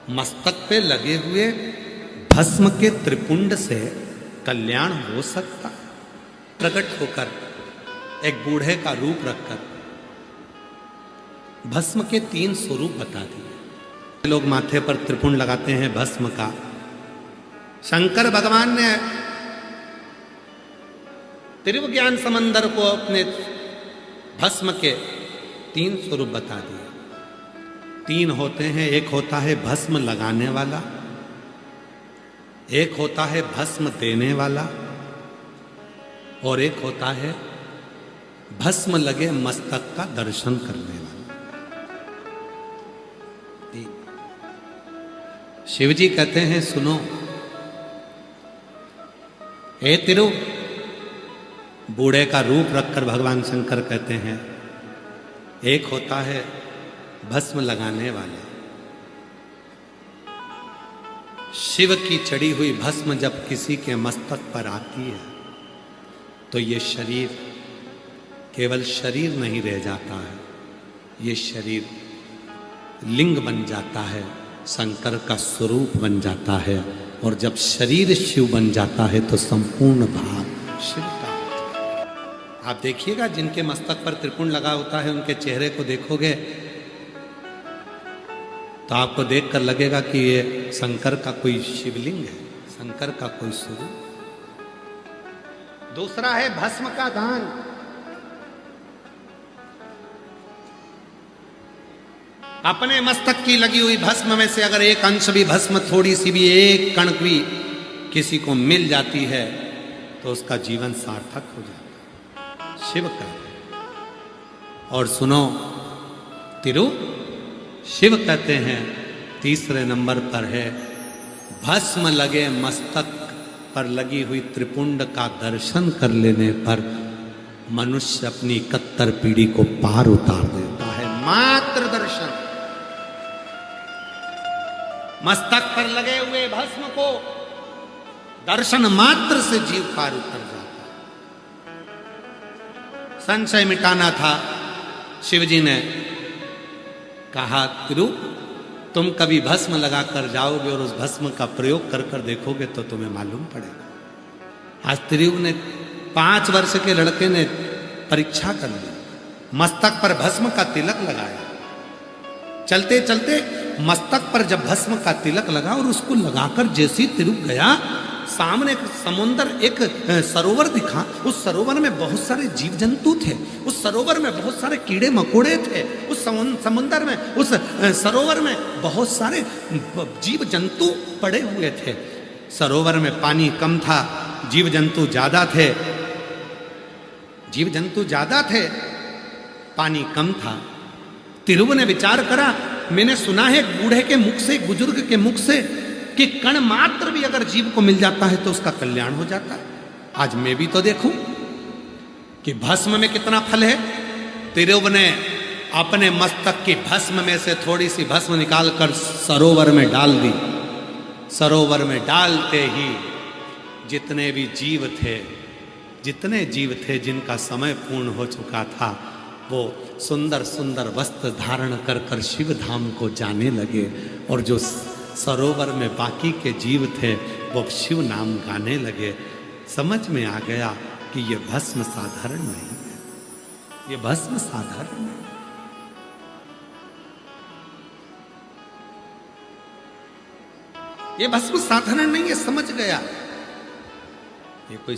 मस्तक पे लगे हुए भस्म के त्रिपुंड से कल्याण हो सकता? प्रकट होकर एक बूढ़े का रूप रखकर भस्म के 3 स्वरूप बता दिए। लोग माथे पर त्रिपुंड लगाते हैं भस्म का। शंकर भगवान ने त्रिविज्ञान समंदर को अपने भस्म के 3 स्वरूप बता दिए। 3 होते हैं, एक होता है भस्म लगाने वाला, एक होता है भस्म देने वाला, और एक होता है भस्म लगे मस्तक का दर्शन करने वाला। शिव जी कहते हैं, सुनो हे तिरु, बूढ़े का रूप रखकर भगवान शंकर कहते हैं, एक होता है भस्म लगाने वाला। शिव की चढ़ी हुई भस्म जब किसी के मस्तक पर आती है तो ये शरीर केवल शरीर नहीं रह जाता है, ये शरीर लिंग बन जाता है, शंकर का स्वरूप बन जाता है। और जब शरीर शिव बन जाता है तो संपूर्ण भाव शिव का होता है। आप देखिएगा, जिनके मस्तक पर त्रिपुंड लगा होता है उनके चेहरे को देखोगे तो आपको देखकर लगेगा कि ये शंकर का कोई शिवलिंग है, शंकर का कोई स्वरूप। दूसरा है भस्म का दान। अपने मस्तक की लगी हुई भस्म में से अगर एक अंश भी भस्म, थोड़ी सी भी, एक कण भी किसी को मिल जाती है तो उसका जीवन सार्थक हो जाता है, शिव का। और सुनो तिरु, शिव कहते हैं तीसरे नंबर पर है भस्म लगे मस्तक पर लगी हुई त्रिपुंड का दर्शन कर लेने पर मनुष्य अपनी 71 पीढ़ी को पार उतार देता है। मात्र दर्शन, मस्तक पर लगे हुए भस्म को दर्शन मात्र से जीव पार उतर जाता है। संशय मिटाना था, शिव जी ने कहा, तिरु तुम कभी भस्म लगाकर जाओगे और उस भस्म का प्रयोग कर कर देखोगे तो तुम्हें मालूम पड़ेगा। आज तिरु ने 5 वर्ष के लड़के ने परीक्षा कर ली, मस्तक पर भस्म का तिलक लगाया। चलते चलते मस्तक पर जब भस्म का तिलक लगा और उसको लगाकर जैसी तिरु गया, सामने एक समुंदर, एक सरोवर दिखा। उस सरोवर में बहुत सारे जीव जंतु थे, उस सरोवर में बहुत सारे कीड़े मकोड़े थे, उस समुंदर में, उस सरोवर में बहुत सारे जीव जंतु पड़े हुए थे। सरोवर में पानी कम था, जीव जंतु ज्यादा थे, जीव जंतु ज्यादा थे, पानी कम था। तिरु ने विचार करा, मैंने सुना है बूढ़े के मुख से, बुजुर्ग के मुख से, कि कण मात्र भी अगर जीव को मिल जाता है तो उसका कल्याण हो जाता है। आज मैं भी तो देखूं कि भस्म में कितना फल है। तिरु ने अपने मस्तक की भस्म में से थोड़ी सी भस्म निकालकर सरोवर में डाल दी। सरोवर में डालते ही जितने भी जीव थे, जितने जीव थे जिनका समय पूर्ण हो चुका था, वो सुंदर सुंदर वस्त्र धारण कर कर शिव धाम को जाने लगे। और जो सरोवर में बाकी के जीव थे वो शिव नाम गाने लगे। समझ में आ गया कि ये भस्म साधारण नहीं है, ये भस्म साधारण नहीं। ये भस्म साधारण नहीं है, समझ गया ये कोई